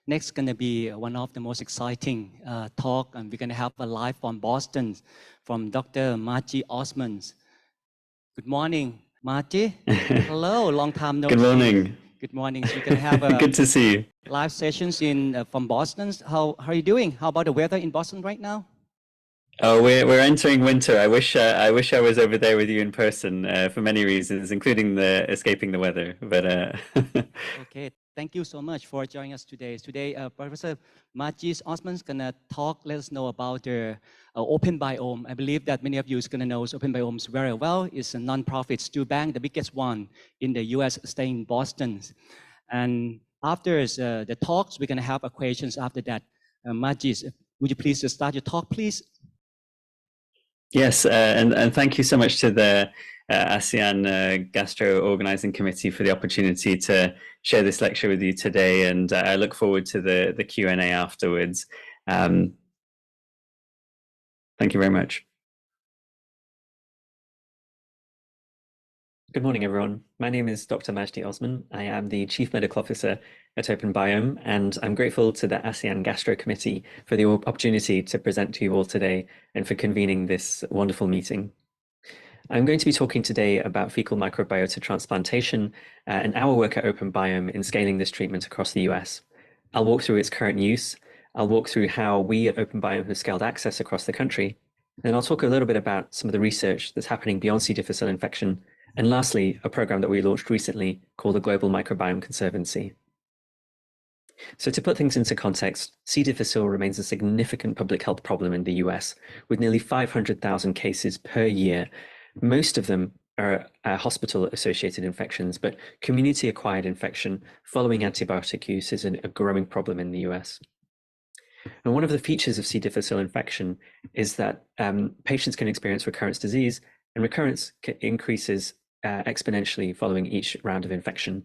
Next going to be one of the most exciting talk, and we're going to have a live from Boston from Dr. Majdi Osman. Good morning, Majdi. Hello, long time no see. Good morning. Good morning. So we're going to have a good to see you. Live sessions from Boston. How are you doing? How about the weather in Boston right now? Oh, we're entering winter. I wish I was over there with you in person for many reasons, including escaping the weather. But okay, thank you so much for joining us today. Today, Professor Majdi Osman is gonna let us know about the Open Biome. I believe that many of you is gonna know Open Biomes very well. It's a non-profit stew bank, the biggest one in the U.S., staying in Boston. And after the talks, we're gonna have questions after that. Majdi, would you please start your talk, please? Yes, and thank you so much to the ASEAN Gastro Organizing Committee for the opportunity to share this lecture with you today, and I look forward to the Q&A afterwards. Thank you very much. Good morning, everyone. My name is Dr. Majdi Osman. I am the Chief Medical Officer at Open Biome, and I'm grateful to the ASEAN Gastro Committee for the opportunity to present to you all today and for convening this wonderful meeting. I'm going to be talking today about fecal microbiota transplantation and our work at Open Biome in scaling this treatment across the US. I'll walk through its current use. I'll walk through how we at Open Biome have scaled access across the country. And I'll talk a little bit about some of the research that's happening beyond C. difficile infection. And lastly, a program that we launched recently called the Global Microbiome Conservancy. So to put things into context, C. difficile remains a significant public health problem in the US, with nearly 500,000 cases per year. Most of them are hospital-associated infections, but community-acquired infection following antibiotic use is a growing problem in the US. And one of the features of C. difficile infection is that patients can experience recurrence disease, and recurrence increases exponentially following each round of infection.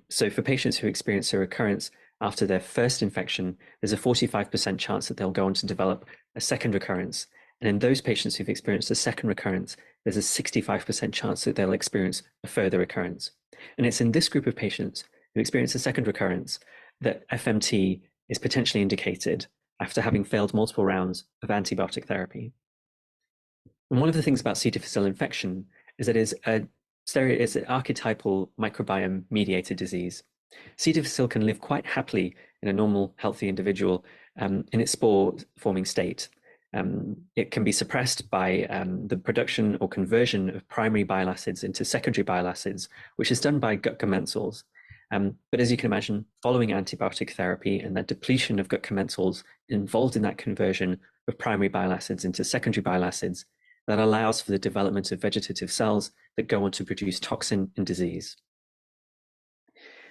So for patients who experience a recurrence after their first infection, there's a 45% chance that they'll go on to develop a second recurrence. And in those patients who've experienced a second recurrence, there's a 65% chance that they'll experience a further recurrence. And it's in this group of patients who experience a second recurrence that FMT is potentially indicated after having failed multiple rounds of antibiotic therapy. And one of the things about C. difficile infection is that it's an archetypal microbiome-mediated disease. C. difficile can live quite happily in a normal, healthy individual in its spore-forming state. It can be suppressed by the production or conversion of primary bile acids into secondary bile acids, which is done by gut commensals. But as you can imagine, following antibiotic therapy and the depletion of gut commensals involved in that conversion of primary bile acids into secondary bile acids, that allows for the development of vegetative cells that go on to produce toxin and disease.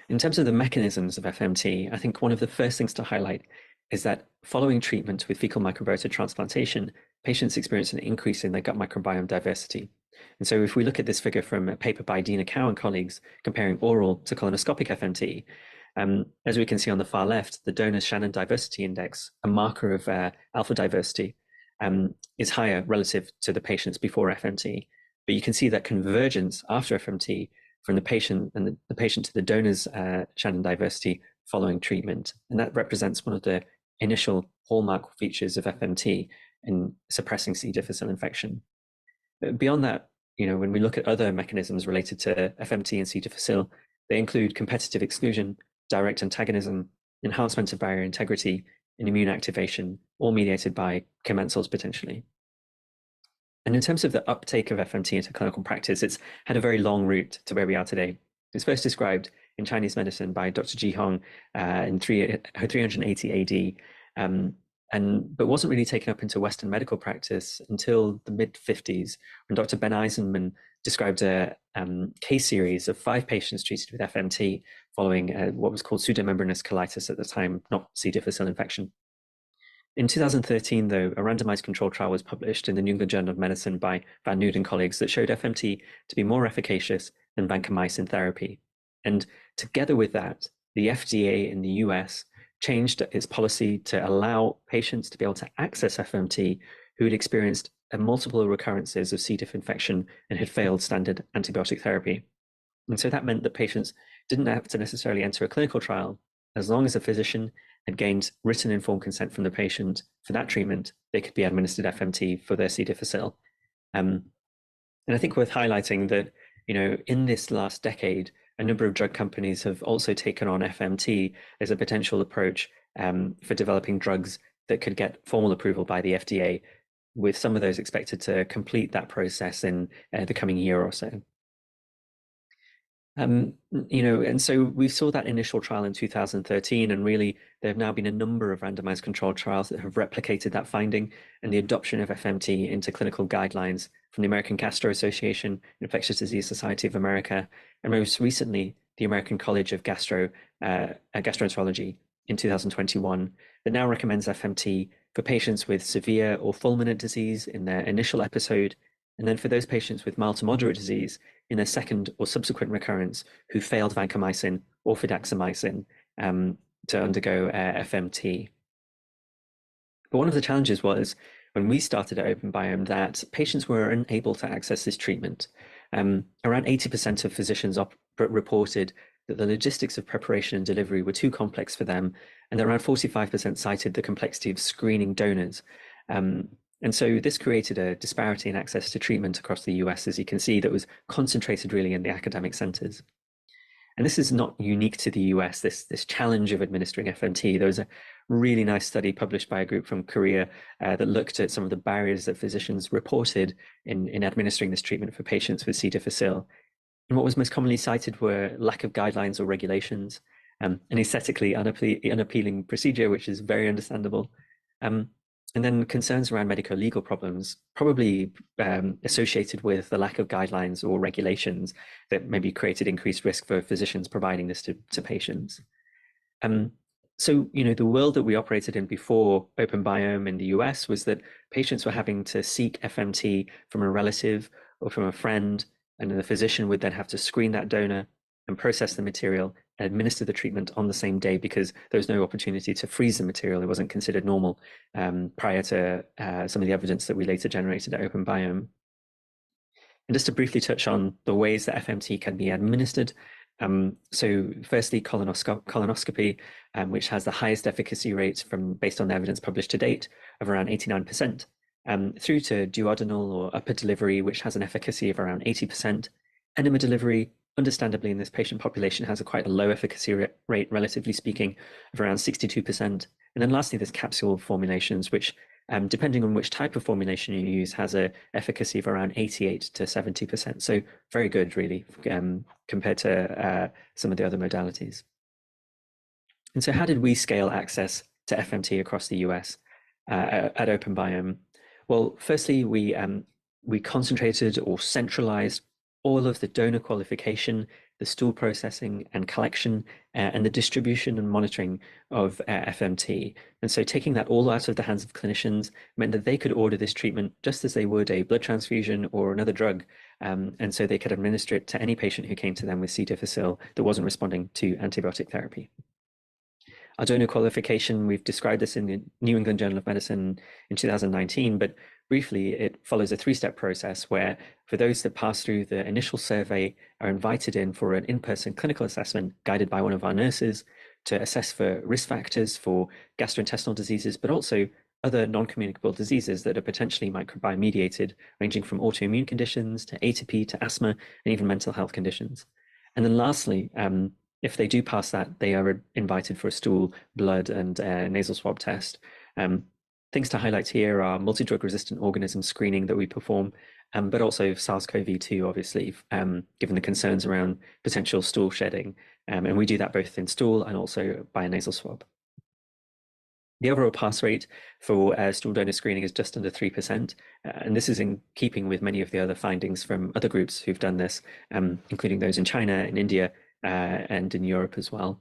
In terms of the mechanisms of FMT, I think one of the first things to highlight is that following treatment with fecal microbiota transplantation, patients experience an increase in their gut microbiome diversity. And so if we look at this figure from a paper by Dina Cow and colleagues comparing oral to colonoscopic FMT, as we can see on the far left, the donor's Shannon diversity index, a marker of alpha diversity, is higher relative to the patients before FMT. But you can see that convergence after FMT from the patient and the patient to the donor's Shannon diversity following treatment. And that represents one of the initial hallmark features of FMT in suppressing C. difficile infection. But beyond that, when we look at other mechanisms related to FMT and C. difficile, they include competitive exclusion, direct antagonism, enhancement of barrier integrity, and immune activation, all mediated by commensals potentially. And in terms of the uptake of FMT into clinical practice, it's had a very long route to where we are today. It was first described in Chinese medicine by Dr. Ji Hong in 380 AD, but wasn't really taken up into Western medical practice until the mid-50s, when Dr. Ben Eisenman described a case series of 5 patients treated with FMT following what was called pseudomembranous colitis at the time, not C. difficile infection. In 2013, though, a randomized control trial was published in the New England Journal of Medicine by Van Noot and colleagues that showed FMT to be more efficacious than vancomycin therapy. And together with that, the FDA in the US changed its policy to allow patients to be able to access FMT who had experienced multiple recurrences of C. diff infection and had failed standard antibiotic therapy. And so that meant that patients didn't have to necessarily enter a clinical trial, as long as a physician had gained written informed consent from the patient for that treatment, they could be administered FMT for their C. difficile. And I think worth highlighting that, in this last decade, a number of drug companies have also taken on FMT as a potential approach for developing drugs that could get formal approval by the FDA, with some of those expected to complete that process in the coming year or so. And so we saw that initial trial in 2013, and really there have now been a number of randomized controlled trials that have replicated that finding and the adoption of FMT into clinical guidelines from the American Gastro Association, Infectious Disease Society of America, and most recently the American College of Gastroenterology in 2021, that now recommends FMT for patients with severe or fulminant disease in their initial episode, and then for those patients with mild to moderate disease in their second or subsequent recurrence who failed vancomycin or fidaxomicin to undergo FMT. But one of the challenges was, when we started at OpenBiome, that patients were unable to access this treatment. Around 80% of physicians reported that the logistics of preparation and delivery were too complex for them, and around 45% cited the complexity of screening donors. And so this created a disparity in access to treatment across the US, as you can see, that was concentrated really in the academic centers. And this is not unique to the US, this challenge of administering FMT. There was a really nice study published by a group from Korea that looked at some of the barriers that physicians reported in administering this treatment for patients with C. difficile. And what was most commonly cited were lack of guidelines or regulations, an aesthetically unappealing procedure, which is very understandable, and then concerns around medico-legal problems, probably associated with the lack of guidelines or regulations that maybe created increased risk for physicians providing this to patients. So, the world that we operated in before OpenBiome in the US was that patients were having to seek FMT from a relative or from a friend, and then the physician would then have to screen that donor and process the material and administer the treatment on the same day, because there was no opportunity to freeze the material. It wasn't considered normal prior to some of the evidence that we later generated at OpenBiome. And just to briefly touch on the ways that FMT can be administered. So firstly, colonoscopy, which has the highest efficacy rates based on the evidence published to date of around 89%, through to duodenal or upper delivery, which has an efficacy of around 80%. Enema delivery, understandably, in this patient population, has quite a low efficacy rate, relatively speaking, of around 62%. And then lastly, there's capsule formulations, which, depending on which type of formulation you use, has an efficacy of around 88 to 70%. So very good, really, compared to some of the other modalities. And so how did we scale access to FMT across the US at OpenBiome? Well, firstly, we concentrated or centralized all of the donor qualification, the stool processing and collection, and the distribution and monitoring of FMT. And so taking that all out of the hands of clinicians meant that they could order this treatment just as they would a blood transfusion or another drug. And so they could administer it to any patient who came to them with C. difficile that wasn't responding to antibiotic therapy. Our donor qualification, we've described this in the New England Journal of Medicine in 2019, but briefly, it follows a three-step process where, for those that pass through the initial survey, are invited in for an in-person clinical assessment guided by one of our nurses to assess for risk factors for gastrointestinal diseases, but also other non-communicable diseases that are potentially microbiome-mediated, ranging from autoimmune conditions to atopy to asthma and even mental health conditions. And then lastly, if they do pass that, they are invited for a stool, blood, and nasal swab test. Things to highlight here are multi-drug resistant organism screening that we perform, but also SARS-CoV-2, obviously, given the concerns around potential stool shedding. And we do that both in stool and also by a nasal swab. The overall pass rate for stool donor screening is just under 3%, and this is in keeping with many of the other findings from other groups who've done this, including those in China and India, and in Europe as well.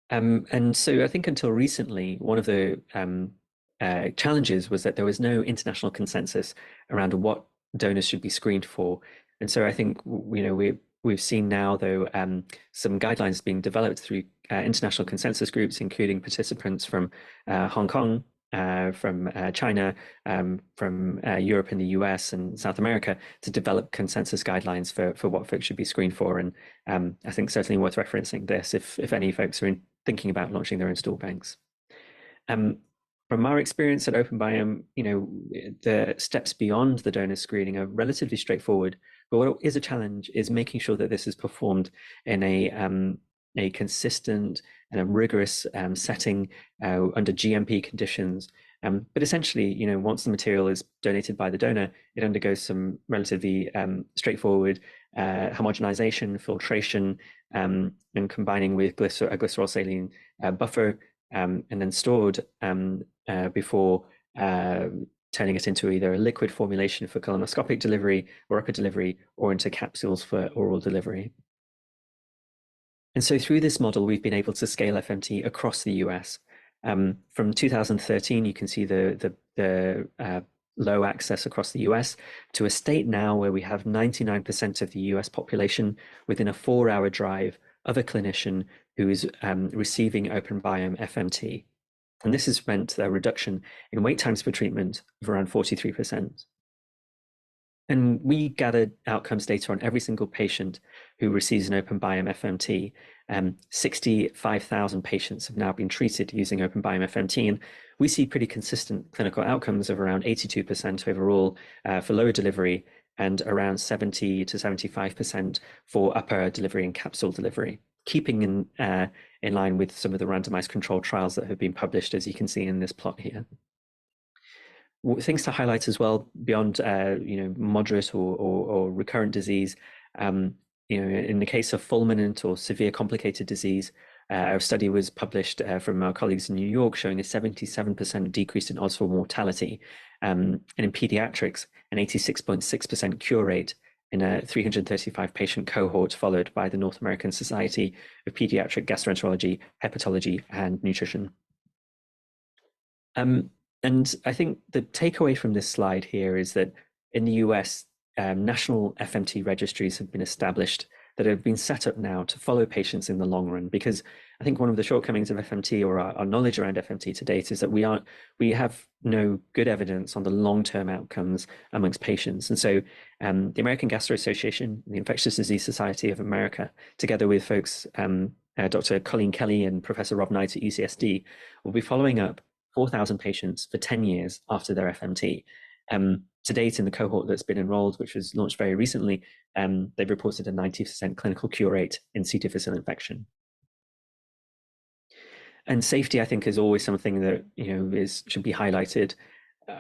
And so I think until recently, one of the challenges was that there was no international consensus around what donors should be screened for. And so I think, we've seen now, though, some guidelines being developed through international consensus groups, including participants from Hong Kong, from China, from Europe and the US and South America to develop consensus guidelines for what folks should be screened for. And I think certainly worth referencing this if any folks are thinking about launching their own stool banks. From our experience at OpenBiome, the steps beyond the donor screening are relatively straightforward. But what is a challenge is making sure that this is performed in a consistent and a rigorous setting under GMP conditions. But essentially, once the material is donated by the donor, it undergoes some relatively straightforward homogenization, filtration, and combining with a glycerol saline buffer, and then stored before turning it into either a liquid formulation for colonoscopic delivery or upper delivery, or into capsules for oral delivery. And so through this model, we've been able to scale FMT across the US. From 2013, you can see the low access across the US to a state now where we have 99% of the US population within a 4-hour drive of a clinician who is receiving OpenBiome FMT. And this has meant a reduction in wait times for treatment of around 43%. And we gathered outcomes data on every single patient who receives an OpenBiome FMT. 65,000 patients have now been treated using OpenBiome FMT, and we see pretty consistent clinical outcomes of around 82% overall for lower delivery and around 70 to 75% for upper delivery and capsule delivery, keeping in line with some of the randomized controlled trials that have been published, as you can see in this plot here. Things to highlight as well beyond moderate or recurrent disease. In the case of fulminant or severe complicated disease, a study was published from our colleagues in New York showing a 77% decrease in odds for mortality, and in pediatrics, an 86.6% cure rate in a 335 patient cohort followed by the North American Society of Pediatric Gastroenterology, Hepatology, and Nutrition. And I think the takeaway from this slide here is that in the US, national FMT registries have been established that have been set up now to follow patients in the long run, because I think one of the shortcomings of FMT, or our knowledge around FMT to date, is that we have no good evidence on the long-term outcomes amongst patients. And so the American Gastro Association, the Infectious Disease Society of America, together with folks, Dr. Colleen Kelly and Professor Rob Knight at UCSD, will be following up 4,000 patients for 10 years after their FMT. To date, in the cohort that's been enrolled, which was launched very recently, they've reported a 90% clinical cure rate in C. difficile infection. And safety, I think, is always something that should be highlighted.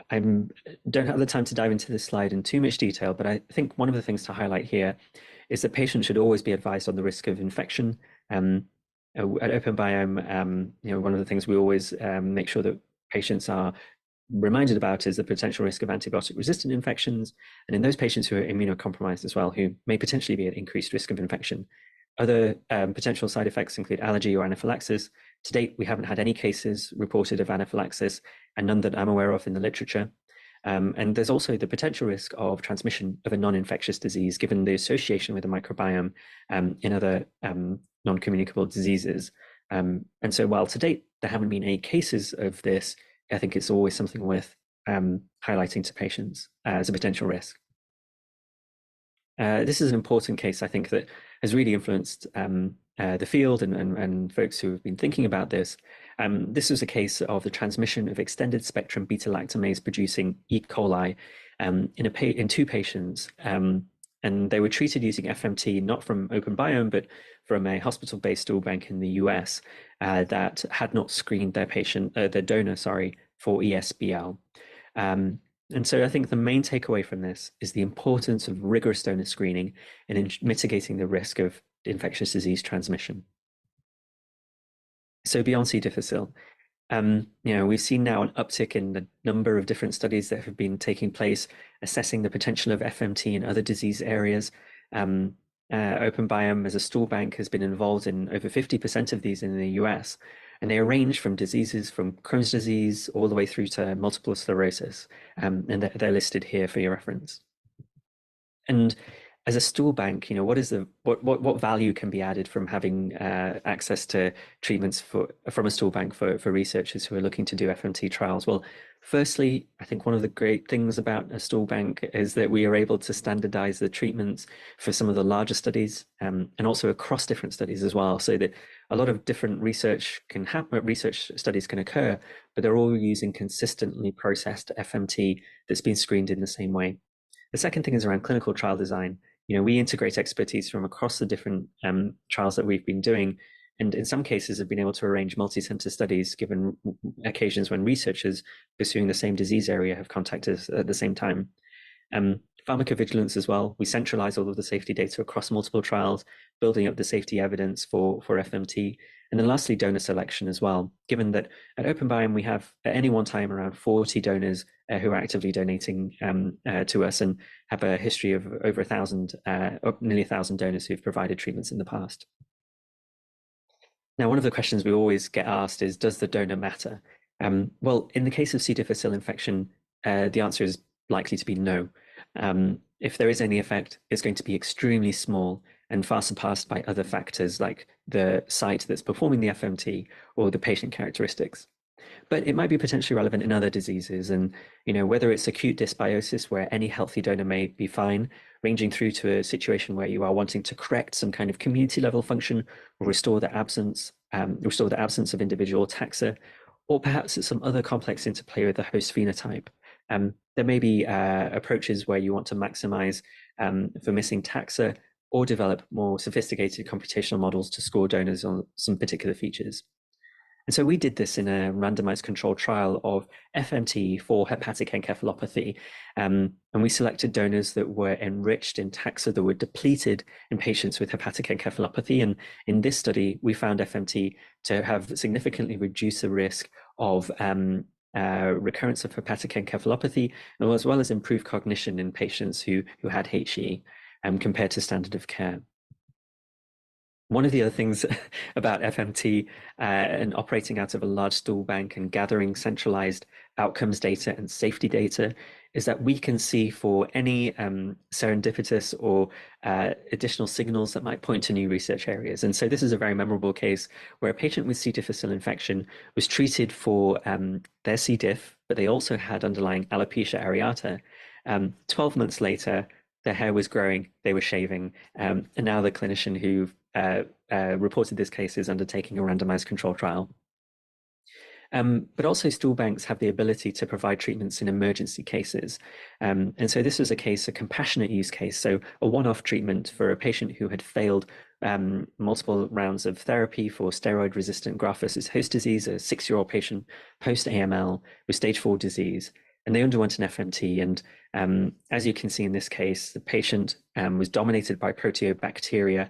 I don't have the time to dive into this slide in too much detail, but I think one of the things to highlight here is that patients should always be advised on the risk of infection. At OpenBiome, one of the things we always make sure that patients are reminded about is the potential risk of antibiotic-resistant infections, and in those patients who are immunocompromised as well, who may potentially be at increased risk of infection. Other potential side effects include allergy or anaphylaxis. To date, we haven't had any cases reported of anaphylaxis, and none that I'm aware of in the literature. And there's also the potential risk of transmission of a non-infectious disease, given the association with the microbiome in other non-communicable diseases. And so while to date there haven't been any cases of this, I think it's always something worth highlighting to patients as a potential risk. This is an important case, I think, that has really influenced the field and folks who have been thinking about this. This was a case of the transmission of extended spectrum beta-lactamase producing E. coli in 2 patients. And they were treated using FMT, not from OpenBiome, but from a hospital-based stool bank in the US that had not screened their donor, for ESBL. And so I think the main takeaway from this is the importance of rigorous donor screening in mitigating the risk of infectious disease transmission. So beyond C. difficile, we've seen now an uptick in the number of different studies that have been taking place, assessing the potential of FMT in other disease areas. OpenBiome as a stool bank has been involved in over 50% of these in the US, and they range from diseases from Crohn's disease all the way through to multiple sclerosis, and they're listed here for your reference. And as a stool bank, what is what value can be added from having access to treatments from a stool bank for researchers who are looking to do FMT trials? Well, firstly, I think one of the great things about a stool bank is that we are able to standardize the treatments for some of the larger studies, and also across different studies as well, so that a lot of different research studies can occur, but they're all using consistently processed FMT that's been screened in the same way. The second thing is around clinical trial design. We integrate expertise from across the different trials that we've been doing, and in some cases have been able to arrange multi-center studies given occasions when researchers pursuing the same disease area have contacted us at the same time. Pharmacovigilance as well. We centralize all of the safety data across multiple trials, building up the safety evidence for FMT. And then lastly, donor selection as well, given that at OpenBiome we have at any one time around 40 donors who are actively donating to us, and have a history of over 1,000, nearly 1,000 donors who've provided treatments in the past. Now, one of the questions we always get asked is, does the donor matter? Well, in the case of C. difficile infection, the answer is likely to be no. If there is any effect, it's going to be extremely small and far surpassed by other factors like the site that's performing the FMT or the patient characteristics. But it might be potentially relevant in other diseases, and whether it's acute dysbiosis where any healthy donor may be fine, ranging through to a situation where you are wanting to correct some kind of community level function or restore the absence of individual taxa, or perhaps it's some other complex interplay with the host phenotype. There may be approaches where you want to maximize for missing taxa, or develop more sophisticated computational models to score donors on some particular features. And so we did this in a randomized controlled trial of FMT for hepatic encephalopathy. And we selected donors that were enriched in taxa that were depleted in patients with hepatic encephalopathy. And in this study, we found FMT to have significantly reduced the risk of recurrence of hepatic encephalopathy, as well as improved cognition in patients who had HE compared to standard of care. One of the other things about FMT and operating out of a large stool bank and gathering centralized outcomes data and safety data is that we can see for any serendipitous or additional signals that might point to new research areas. And so this is a very memorable case where a patient with C. difficile infection was treated for their C. diff, but they also had underlying alopecia areata. 12 months later, their hair was growing, they were shaving, and now the clinician who reported this case is undertaking a randomized control trial. But also stool banks have the ability to provide treatments in emergency cases. And so this was a compassionate use case, so a one-off treatment for a patient who had failed multiple rounds of therapy for steroid-resistant graft-versus-host disease, a 6-year-old patient post-AML with stage 4 disease. And they underwent an FMT, and as you can see in this case, the patient was dominated by proteobacteria,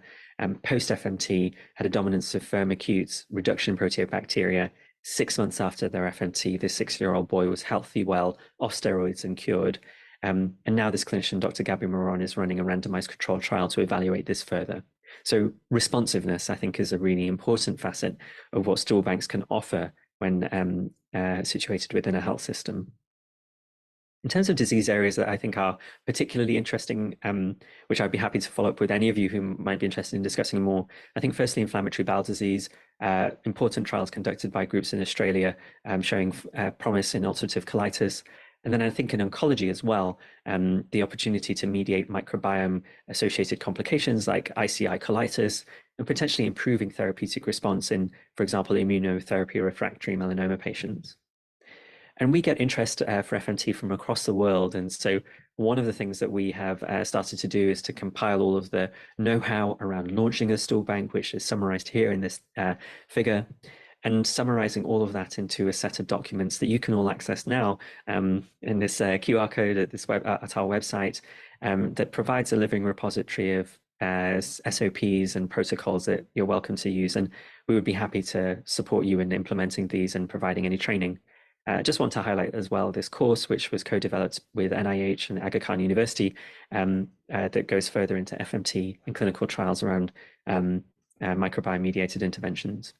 post-FMT had a dominance of firmicutes, reduction in proteobacteria. 6 months after their FMT, this 6-year-old boy was healthy, well, off steroids and cured. And now this clinician, Dr. Gabby Moron, is running a randomized controlled trial to evaluate this further. So responsiveness, I think, is a really important facet of what stool banks can offer when situated within a health system. In terms of disease areas that I think are particularly interesting, which I'd be happy to follow up with any of you who might be interested in discussing more, I think firstly inflammatory bowel disease, important trials conducted by groups in Australia showing promise in ulcerative colitis. And then I think in oncology as well, the opportunity to mediate microbiome-associated complications like ICI colitis, and potentially improving therapeutic response in, for example, immunotherapy refractory melanoma patients. And we get interest for FMT from across the world. And so one of the things that we have started to do is to compile all of the know-how around launching a stool bank, which is summarized here in this figure, and summarizing all of that into a set of documents that you can all access now in this QR code at our website that provides a living repository of SOPs and protocols that you're welcome to use. And we would be happy to support you in implementing these and providing any training. I just want to highlight as well this course, which was co-developed with NIH and Aga Khan University, that goes further into FMT and clinical trials around microbiome-mediated interventions.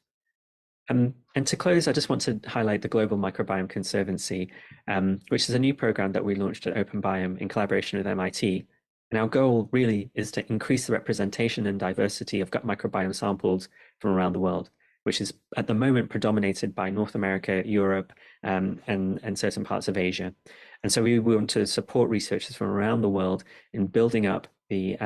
And to close, I just want to highlight the Global Microbiome Conservancy, which is a new program that we launched at OpenBiome in collaboration with MIT. And our goal really is to increase the representation and diversity of gut microbiome samples from around the world, which is at the moment predominated by North America, Europe, and certain parts of Asia. And so we want to support researchers from around the world in building up the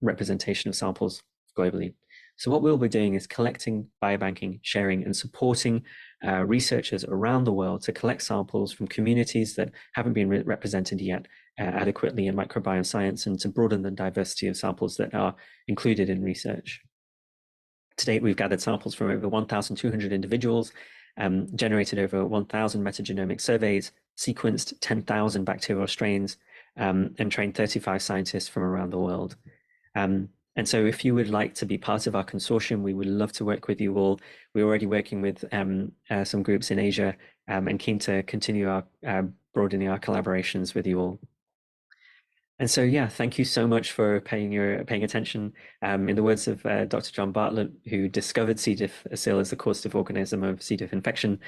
representation of samples globally. So what we'll be doing is collecting, biobanking, sharing, and supporting researchers around the world to collect samples from communities that haven't been represented yet adequately in microbiome science, and to broaden the diversity of samples that are included in research. To date, we've gathered samples from over 1,200 individuals, generated over 1,000 metagenomic surveys, sequenced 10,000 bacterial strains, and trained 35 scientists from around the world. And so if you would like to be part of our consortium, we would love to work with you all. We're already working with some groups in Asia, and keen to continue our broadening our collaborations with you all. And so, yeah, thank you so much for paying attention. In the words of Dr. John Bartlett, who discovered C. difficile as the causative organism of C. diff infection,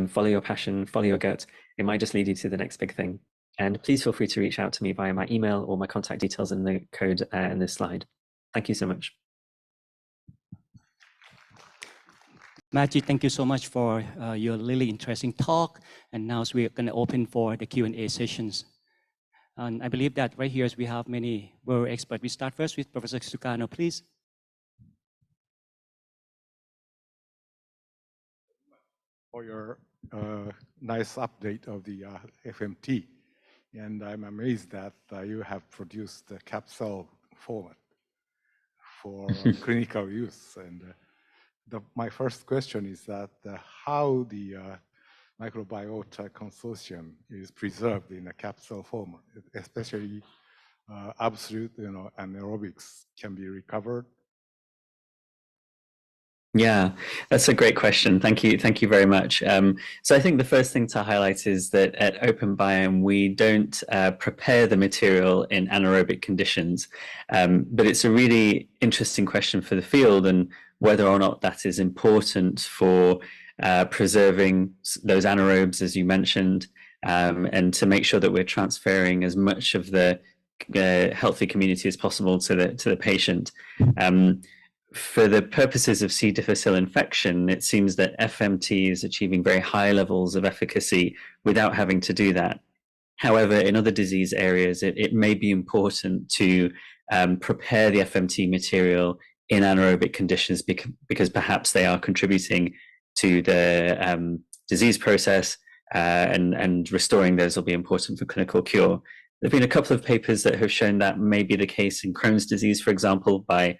follow your passion, follow your gut. It might just lead you to the next big thing. And please feel free to reach out to me via my email or my contact details in the code in this slide. Thank you so much. Majdi, thank you so much for your really interesting talk. And now we're going to open for the Q&A sessions. And I believe that right here we have many world experts. We start first with Professor Sugano, please. For your nice update of the FMT. And I'm amazed that you have produced a capsule format for clinical use. And my first question is that how the microbiota consortium is preserved in a capsule format, especially absolute, anaerobics can be recovered. Yeah, that's a great question. Thank you very much. So I think the first thing to highlight is that at OpenBiome, we don't prepare the material in anaerobic conditions, but it's a really interesting question for the field and whether or not that is important for preserving those anaerobes, as you mentioned, and to make sure that we're transferring as much of the healthy community as possible to the patient. For the purposes of C. difficile infection, it seems that FMT is achieving very high levels of efficacy without having to do that. However, in other disease areas, it may be important to prepare the FMT material in anaerobic conditions because perhaps they are contributing to the disease process, and restoring those will be important for clinical cure. There have been a couple of papers that have shown that may be the case in Crohn's disease, for example, by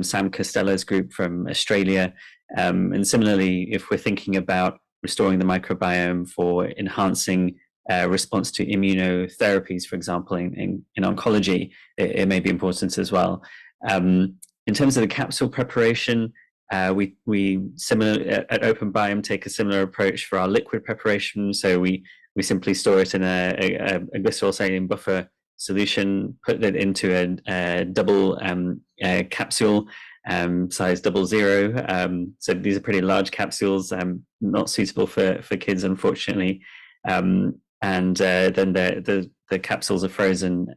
Sam Costello's group from Australia. And similarly, if we're thinking about restoring the microbiome for enhancing response to immunotherapies, for example, in oncology, it may be important as well. In terms of the capsule preparation, we similar at OpenBiome take a similar approach for our liquid preparation. So we simply store it in a glycerol saline buffer solution, put it into a double capsule, size 00. So these are pretty large capsules, not suitable for kids, unfortunately. And then the capsules are frozen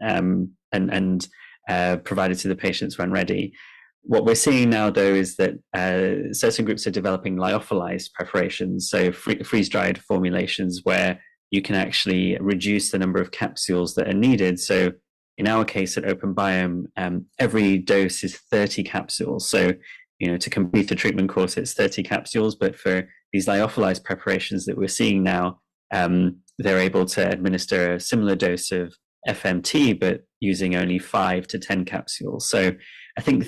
and provided to the patients when ready. What we're seeing now, though, is that certain groups are developing lyophilized preparations, so freeze-dried formulations where you can actually reduce the number of capsules that are needed. So in our case at OpenBiome, every dose is 30 capsules. So, to complete a treatment course, it's 30 capsules. But for these lyophilized preparations that we're seeing now, they're able to administer a similar dose of FMT, but using only 5 to 10 capsules. So I think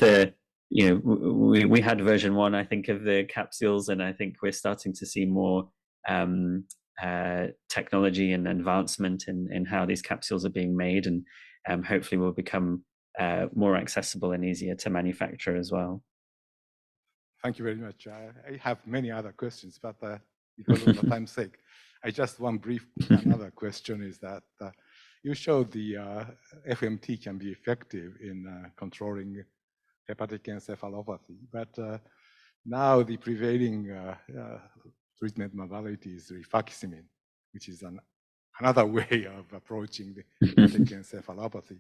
we had version 1, I think, of the capsules, and I think we're starting to see more technology and advancement in how these capsules are being made, and hopefully will become more accessible and easier to manufacture as well. Thank you very much. I have many other questions, but because of the time's sake, I just one brief another question is that you showed the FMT can be effective in controlling hepatic encephalopathy, but now the prevailing treatment modality is rifaximin, which is an another way of approaching the hepatic encephalopathy.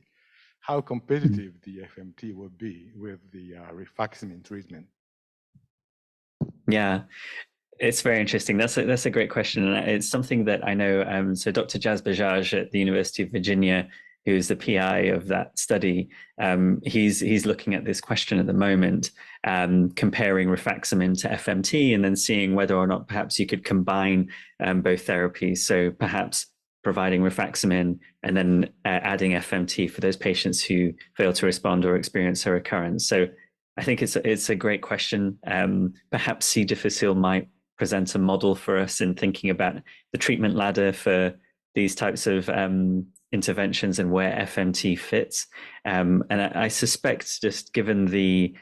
How competitive the FMT would be with the rifaximin treatment? Yeah, it's very interesting. That's a great question, and it's something that I know. So Dr. Jaz Bajaj at the University of Virginia, who's the PI of that study, he's looking at this question at the moment, comparing rifaximin to FMT, and then seeing whether or not perhaps you could combine both therapies. So perhaps providing rifaximin and then adding FMT for those patients who fail to respond or experience a recurrence. So I think it's a great question. Perhaps C. difficile might present a model for us in thinking about the treatment ladder for these types of interventions and where FMT fits. And I suspect, just given the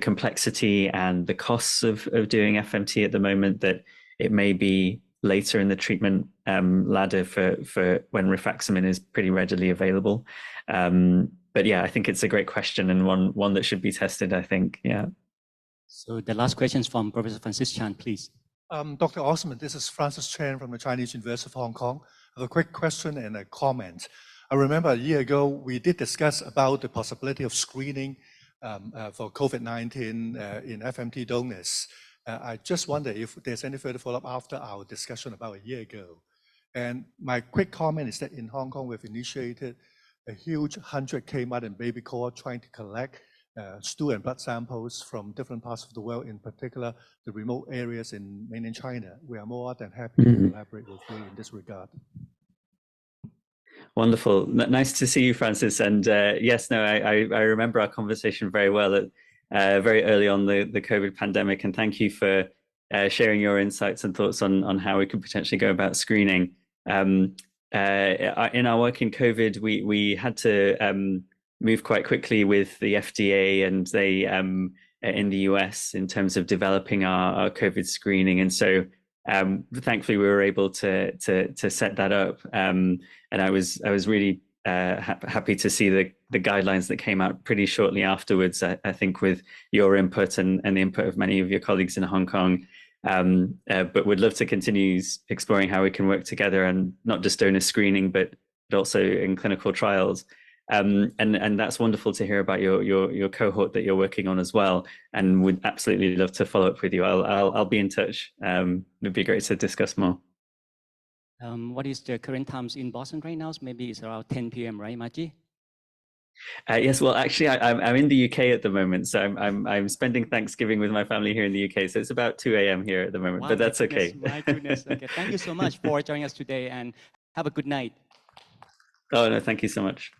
complexity and the costs of doing FMT at the moment, that it may be later in the treatment ladder for when rifaximin is pretty readily available. But yeah, I think it's a great question and one that should be tested, I think. Yeah. So the last question is from Professor Francis Chan, please. Dr. Osman, this is Francis Chan from the Chinese University of Hong Kong. I have a quick question and a comment. I remember a year ago, we did discuss about the possibility of screening for COVID-19 in FMT donors. I just wonder if there's any further follow-up after our discussion about a year ago. And my quick comment is that in Hong Kong, we've initiated a huge 100K mother and baby cohort trying to collect stool and blood samples from different parts of the world, in particular the remote areas in mainland China. We are more than happy to collaborate with you in this regard. Wonderful. Nice to see you, Francis. And yes, no, I remember our conversation very well at very early on the COVID pandemic. And thank you for sharing your insights and thoughts on how we could potentially go about screening. In our work in COVID, we had to move quite quickly with the FDA and they in the US in terms of developing our COVID screening. And so thankfully we were able to set that up. And I was really happy to see the guidelines that came out pretty shortly afterwards, I think with your input and the input of many of your colleagues in Hong Kong. But would love to continue exploring how we can work together, and not just donor screening, but also in clinical trials. And that's wonderful to hear about your cohort that you're working on as well, and would absolutely love to follow up with you. I'll be in touch. It'd be great to discuss more. What is the current times in Boston right now? Maybe it's around 10 p.m., right, Majdi? Yes, well, actually, I'm in the UK at the moment, so I'm spending Thanksgiving with my family here in the UK. So it's about 2 a.m. here at the moment, Wow, but that's okay. My goodness. Okay, thank you so much for joining us today, and have a good night. Oh no, thank you so much.